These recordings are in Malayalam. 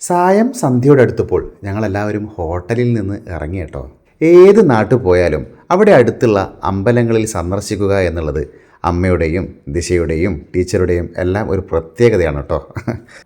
സായം സന്ധ്യയോടെ അടുത്തപ്പോൾ ഞങ്ങളെല്ലാവരും ഹോട്ടലിൽ നിന്ന് ഇറങ്ങി കേട്ടോ. ഏത് നാട്ടിൽ പോയാലും അവിടെ അടുത്തുള്ള അമ്പലങ്ങളിൽ സന്ദർശിക്കുക എന്നുള്ളത് അമ്മയുടെയും ദിശയുടെയും ടീച്ചറുടെയും എല്ലാം ഒരു പ്രത്യേകതയാണ് കേട്ടോ.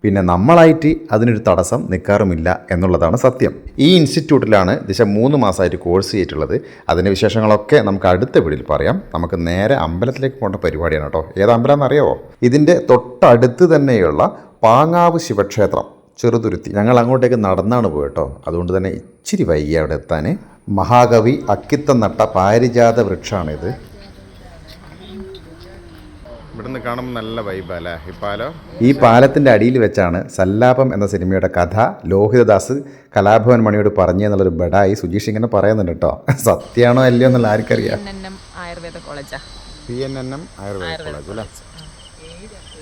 പിന്നെ നമ്മളായിട്ട് അതിനൊരു തടസ്സം നിൽക്കാറുമില്ല എന്നുള്ളതാണ് സത്യം. ഈ ഇൻസ്റ്റിറ്റ്യൂട്ടിലാണ് ദിശ 3 മാസമായിട്ട് കോഴ്സ് ചെയ്തിട്ടുള്ളത്. അതിൻ്റെ വിശേഷങ്ങളൊക്കെ നമുക്ക് അടുത്ത വീഡിയോയിൽ പറയാം. നമുക്ക് നേരെ അമ്പലത്തിലേക്ക് പോകേണ്ട പരിപാടിയാണ് കേട്ടോ. ഏത് അമ്പലം എന്നറിയാവോ? ഇതിൻ്റെ തൊട്ടടുത്ത് തന്നെയുള്ള പാങ്ങാവ് ശിവക്ഷേത്രം ചെറുതുരുത്തി. ഞങ്ങൾ അങ്ങോട്ടേക്ക് നടന്നാണ് പോയിട്ടോ. അതുകൊണ്ട് തന്നെ ഇച്ചിരി വൈകി അവിടെ എത്താൻ. മഹാകവി അക്കിത്തം നട്ട പാരിജാത വൃക്ഷമാണിത്. ഇവിടുന്ന് കാണുമ്പോൾ നല്ല വൈബല്ലേ ഈ പാലം. ഈ പാലത്തിൻ്റെ അടിയിൽ വെച്ചാണ് സല്ലാപം എന്ന സിനിമയുടെ കഥ ലോഹിതദാസ് കലാഭവൻ മണിയോട് പറഞ്ഞു എന്നുള്ളൊരു ബെഡായി സുജീഷ് ഇങ്ങനെ പറയുന്നുണ്ട് കേട്ടോ. സത്യമാണോ അല്ലയോ എന്നുള്ള ആർക്കറിയാം. Ayurveda college PNNM Ayurveda college അല്ലേ?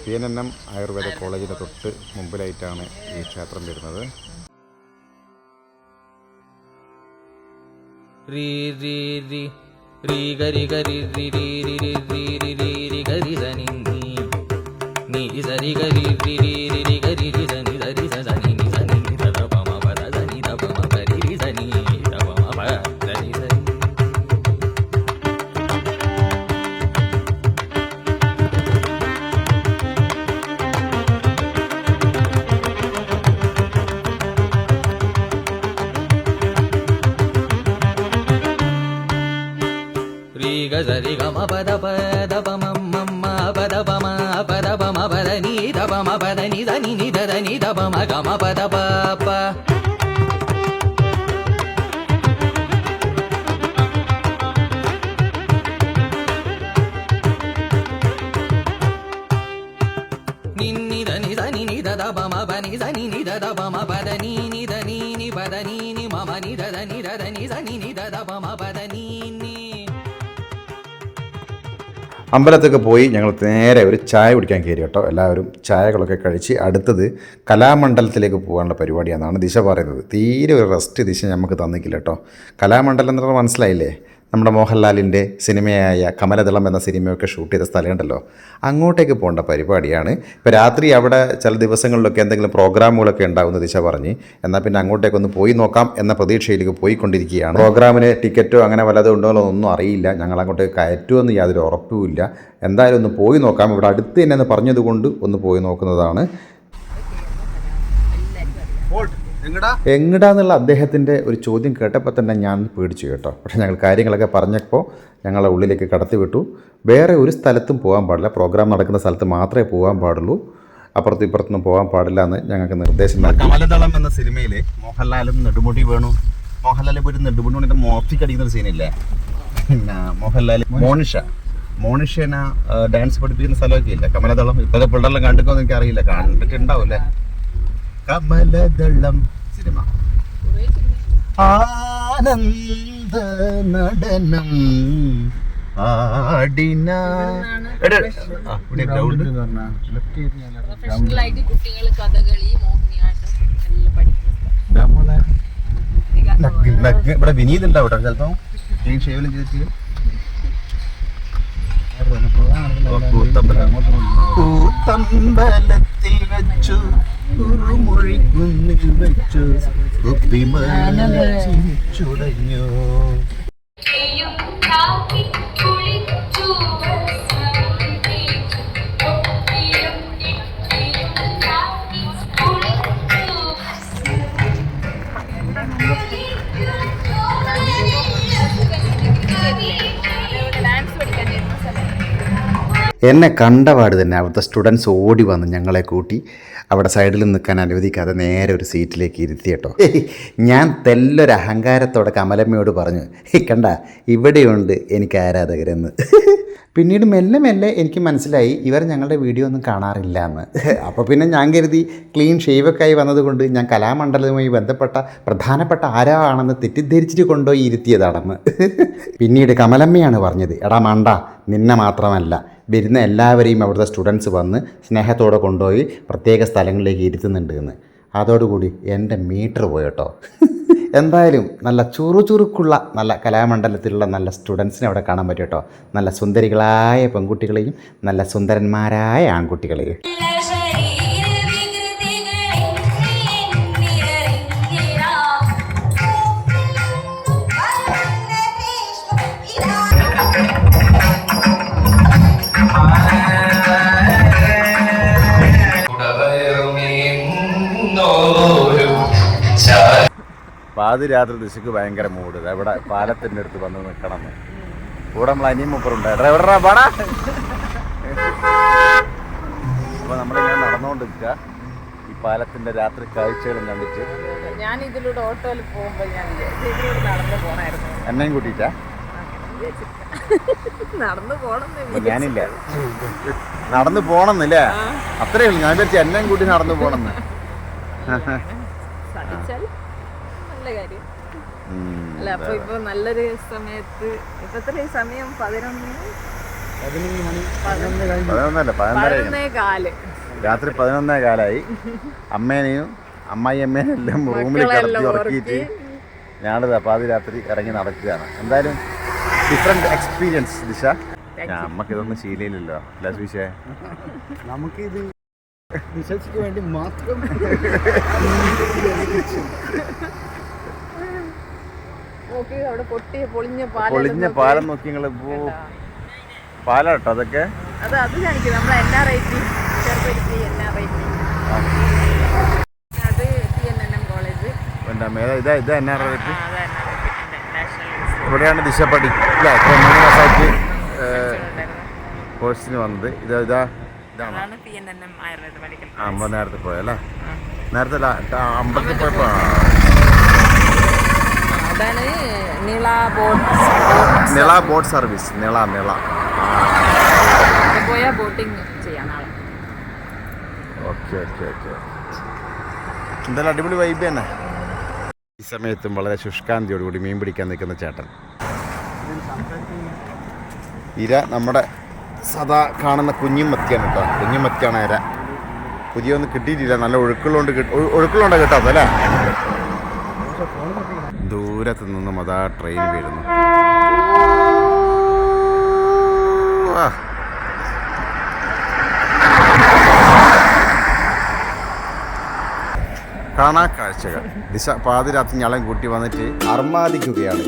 PNNM ആയുർവേദ കോളേജിൻ്റെ തൊട്ട് മുമ്പിലായിട്ടാണ് ഈ ക്ഷേത്രം വരുന്നത്. രി രി രി രി ഗരി ഗരി രി രി രി രി രി രി രി രി ഗരി സനി നീ സരി ഗരി രി രി രി രി ഗരി രി സനി സരി സനി നി സനി നി ദ പ മ പ ദ സനി ദ പ മ പ രി രി സനി ദ പ മ പ ദ നി സനി. Gazari gama pada pada pama mama pada pama pada ni da pama pada ni da ni da ni da pama gama pada papa. Ni da ni da pama bani da ni da pama pada ni da ni pada ni mama ni da ni da pama pada ni. അമ്പലത്തൊക്കെ പോയി ഞങ്ങൾ നേരെ ഒരു ചായ കുടിക്കാൻ കയറി കേട്ടോ. എല്ലാവരും ചായകളൊക്കെ കഴിച്ച് അടുത്തത് കലാമണ്ഡലത്തിലേക്ക് പോകാനുള്ള പരിപാടിയാണെന്നാണ് ദിശ പറയുന്നത്. തീരെ ഒരു റെസ്റ്റ് ദിശ നമുക്ക് തന്നിക്കില്ല കേട്ടോ. കലാമണ്ഡലം എന്ന് പറഞ്ഞാൽ മനസ്സിലായില്ലേ? നമ്മുടെ മോഹൻലാലിൻ്റെ സിനിമയായ കമലദളം എന്ന സിനിമയൊക്കെ ഷൂട്ട് ചെയ്ത സ്ഥലമുണ്ടല്ലോ, അങ്ങോട്ടേക്ക് പോകേണ്ട പരിപാടിയാണ്. ഇപ്പോൾ രാത്രി അവിടെ ചില ദിവസങ്ങളിലൊക്കെ എന്തെങ്കിലും പ്രോഗ്രാമുകളൊക്കെ ഉണ്ടാകുന്ന ദിശ പറഞ്ഞ്, എന്നാൽ പിന്നെ അങ്ങോട്ടേക്കൊന്ന് പോയി നോക്കാം എന്ന പ്രതീക്ഷയിലേക്ക് പോയിക്കൊണ്ടിരിക്കുകയാണ്. പ്രോഗ്രാമിന് ടിക്കറ്റോ അങ്ങനെ വല്ലതും ഉണ്ടോ എന്നൊന്നും അറിയില്ല. ഞങ്ങൾ അങ്ങോട്ടേക്ക് കയറ്റുമെന്ന് യാതൊരു ഉറപ്പുമില്ല. എന്തായാലും ഒന്ന് പോയി നോക്കാം. ഇവിടെ അടുത്ത് തന്നെ എന്ന് പറഞ്ഞതുകൊണ്ട് ഒന്ന് പോയി നോക്കുന്നതാണ്. എങ്ങടാന്നുള്ള അദ്ദേഹത്തിൻ്റെ ഒരു ചോദ്യം കേട്ടപ്പോൾ തന്നെ ഞാൻ പേടിച്ചു കേട്ടോ. പക്ഷേ ഞങ്ങൾ കാര്യങ്ങളൊക്കെ പറഞ്ഞപ്പോൾ ഞങ്ങളെ ഉള്ളിലേക്ക് കടത്തി വിട്ടു. വേറെ ഒരു സ്ഥലത്തും പോകാൻ പാടില്ല, പ്രോഗ്രാം നടക്കുന്ന സ്ഥലത്ത് മാത്രമേ പോകാൻ പാടുള്ളൂ, അപ്പുറത്തും ഇപ്പുറത്തൊന്നും പോകാൻ പാടില്ല എന്ന് ഞങ്ങൾക്ക് നിർദ്ദേശം നൽകി. കമലദളം എന്ന സിനിമയിൽ മോഹൻലാലും നെടുമുടി വേണു, മോഹൻലാലിൽ പോയിട്ട് നെടുമുടിയുടെ മോർത്തിക്ക് അടിക്കുന്ന സീനില്ലേ, പിന്നെ മോഹൻലാൽ മോണിഷനെ ഡാൻസ് പഠിപ്പിക്കുന്ന സ്ഥലമൊക്കെ ഇല്ല കമലദളം. ഇപ്പോഴത്തെ പിള്ളേരെല്ലാം കണ്ടിട്ടൊന്നും എനിക്കറിയില്ല, കണ്ടിട്ടുണ്ടാവും അല്ലേ? കമലദളം സിനിമ ആനന്ദ നടനം ആടിന ഇവിടെ വിനീത് ഉണ്ടാവും കേട്ടോ. ചിലപ്പോ ഷേവലും ചെയ്തിട്ട് കൂത്തമ്പലത്തിൽ വെച്ചു കുറുമൊഴിക്കുന്നിൽ വെച്ചു ചുടഞ്ഞു. എന്നെ കണ്ടപാട് തന്നെ അവിടുത്തെ സ്റ്റുഡൻസ് ഓടി വന്ന് ഞങ്ങളെ കൂട്ടി അവിടെ സൈഡിൽ നിൽക്കാൻ അനുവദിക്കാതെ നേരെ ഒരു സീറ്റിലേക്ക് ഇരുത്തി കേട്ടോ. ഞാൻ തെല്ലൊരു അഹങ്കാരത്തോടെ കമലമ്മയോട് പറഞ്ഞു, കണ്ട ഇവിടെയുണ്ട് എനിക്ക് ആരാധകരെന്ന്. പിന്നീട് മെല്ലെ മെല്ലെ എനിക്ക് മനസ്സിലായി ഇവർ ഞങ്ങളുടെ വീഡിയോ ഒന്നും കാണാറില്ല എന്ന്. അപ്പോൾ പിന്നെ ഞാൻ കരുതി ക്ലീൻ ഷേവൊക്കെ ആയി വന്നതുകൊണ്ട് ഞാൻ കലാമണ്ഡലവുമായി ബന്ധപ്പെട്ട പ്രധാനപ്പെട്ട ആരാണെന്ന് തെറ്റിദ്ധരിച്ചിട്ട് കൊണ്ടുപോയി ഇരുത്തിയതാണെന്ന്. പിന്നീട് കമലമ്മയാണ് പറഞ്ഞത്, എടാ മണ്ട, നിന്നെ മാത്രമല്ല വരുന്ന എല്ലാവരെയും അവിടുത്തെ സ്റ്റുഡൻസ് വന്ന് സ്നേഹത്തോടെ കൊണ്ടുപോയി പ്രത്യേക സ്ഥലങ്ങളിലേക്ക് ഇരുത്തുന്നുണ്ട് എന്ന്. അതോടുകൂടി എൻ്റെ മീറ്റർ പോയി കേട്ടോ. എന്തായാലും നല്ല ചുറുചുറുക്കുള്ള നല്ല കലാമണ്ഡലത്തിലുള്ള നല്ല സ്റ്റുഡൻസിനെ അവിടെ കാണാൻ പറ്റും കേട്ടോ. നല്ല സുന്ദരികളായ പെൺകുട്ടികളെയും നല്ല സുന്ദരന്മാരായ ആൺകുട്ടികളെയും. പാതിരാത്രി ദിശക്ക് ഭയങ്കര മൂഡ് എവിടെ പാലത്തിൻ്റെ അടുത്ത് വന്ന് നിൽക്കണം കൂടെ നമ്മൾ അനിയും മുപ്പറുണ്ട് ഡ്രൈവറാ പാടാ. അപ്പോൾ നമ്മളിങ്ങനെ നടന്നുകൊണ്ടിരിക്കുക ഈ പാലത്തിൻ്റെ രാത്രി കാഴ്ചകളും കണ്ടിട്ട്. ഞാൻ ഇതിലൂടെ ഓട്ടോയിൽ പോകുമ്പോൾ ഞാൻ ഇതിലൂടെ നടന്നു പോണായിരുന്നു. എന്നെയും കൂട്ടിയിട്ടാ നടന്നു പോണം. ഞാനില്ല നടന്നു പോണമെന്നില്ലേ അത്രയേ ഉള്ളൂ. ഞാൻ വിചാരിച്ചു എന്നെയും കൂട്ടി നടന്നു പോണെന്ന്. സാധിച്ചാൽ നല്ല കാര്യം അല്ല. അപ്പൊ ഇപ്പൊ നല്ലൊരു സമയത്ത് ഇപ്പൊ എത്ര സമയം 11:11 രാത്രി 11:15 അമ്മേനെയും അമ്മായിയമ്മേനെയും എല്ലാം റൂമിൽ കിടത്തി ഉറക്കിയിട്ട് ഞാനിതാ പാതിരാത്രി ഇറങ്ങി നടക്കുകയാണ്. എന്തായാലും ഡിഫറെന്റ് എക്സ്പീരിയൻസ് ദിശ. നമുക്കിതൊന്നും ശീലയില്ലല്ലോ അല്ല സുവിശേ. നമുക്കിത് റിസർച്ചിക്ക് വേണ്ടി മാത്രം അവിടെ പൊളിഞ്ഞ പാലം നോക്കി നിങ്ങള് പാലം കേട്ടോ അതൊക്കെ. അത് കാണിക്കും നമ്മളെ NRIT ചെറുപ്പരുത്തി NRIT. അത് TNNM കോളേജ്. ഇതാ NRIT. ഇവിടെയാണ് ദിശ പഠി അല്ലേ 3 മാസമായിട്ട് കോഴ്സിന് വന്നത്. ഇതാണോ TNNM ആയുർവേദ മെഡിക്കൽ. നമ്മൾ നേരത്തെ പോയല്ലേ. നേരത്തെ അമ്പലത്തിൽ പോയപ്പോ അതാണ് നിള ബോട്ട് സർവീസ്. നിള പോയാ ബോട്ടിങ് ചെയ്യാം നാളെ. ഓക്കെ. എന്തായാലും അടിപൊളി വൈബ് തന്നെ. ഈ സമയത്തും വളരെ ശുഷ്കാന്തിയോടുകൂടി മീൻ പിടിക്കാൻ നിൽക്കുന്ന ചേട്ടൻ. ഇര നമ്മുടെ സദാ കാണുന്ന കുഞ്ഞുമത്തിയാണ് കേട്ടോ. കുഞ്ഞുമത്തിയാണ് ഇര. പുതിയൊന്നും കിട്ടിയിട്ടില്ല. നല്ല ഒഴുക്കുള്ളതുകൊണ്ട് കിട്ടാത്ത അല്ലേ. ദൂരത്ത് നിന്നും അതാ ട്രെയിൻ വീഴുന്നു. കാണാ കാഴ്ചകൾ. ദിശ പാതിരാത്രി ഞളം കൂട്ടി വന്നിട്ട് അർമാദിക്കുകയാണ്.